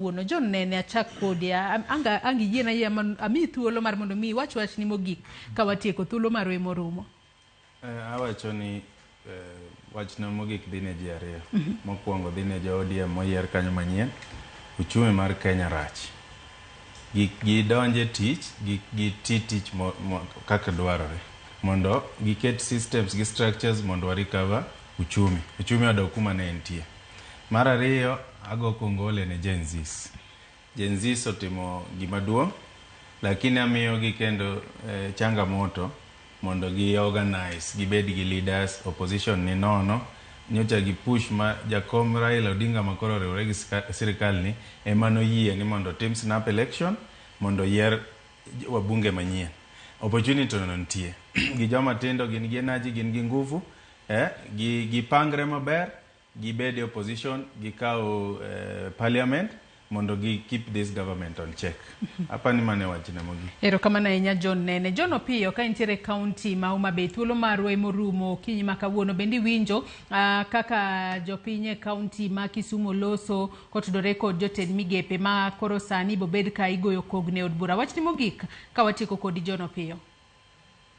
Wono John Nene achak kodia angi yena ya ami thuolo mar mondo mi wach ni mogik ka watieko thuolo mar wemo rumo. Awacho ni wach na mogik dine ji ariyo. Mokwongo dine jo ODM moyier kanyo manyien. Uchumi mar Kenya rach. Gi donje tich, gi tich kaka dwarore. Mondo giket systems gi structures mondo wa recover uchumi. Uchumi odok kuma ne entie. Mar ariyo ago kongole ne Gen Zs. Gen Zs otimo gima duong', lakini amiyo gi kendo changamoto mondo gi organize, gibed gi leaders, opposition ni nono, nyocha gi push ma Jakom Raila Odinga makoro riwore gi sirikal ni emano yie ni mondo tim snap election mondo yier wabunge manyien. Opportunity no ntie. Gi joma tindo gin gi energy, gin gi nguvu, gi pangre maber, gi bede opposition, gi kao parliament mondo gi keep this government on check. Hapa ni mane wachina mogi. Ero kama na inya John Nene. John Opiyo ka intiere county ma Homabay thuolo mar wemo rumo kinyi ma kawuono bendi winjo kaka jopinye county ma Kisumu loso kotudore kod jotend migepe ma koro sani bobed ka igoyo kogne od bura. Wachni mogik ka watieko kodi John Opiyo.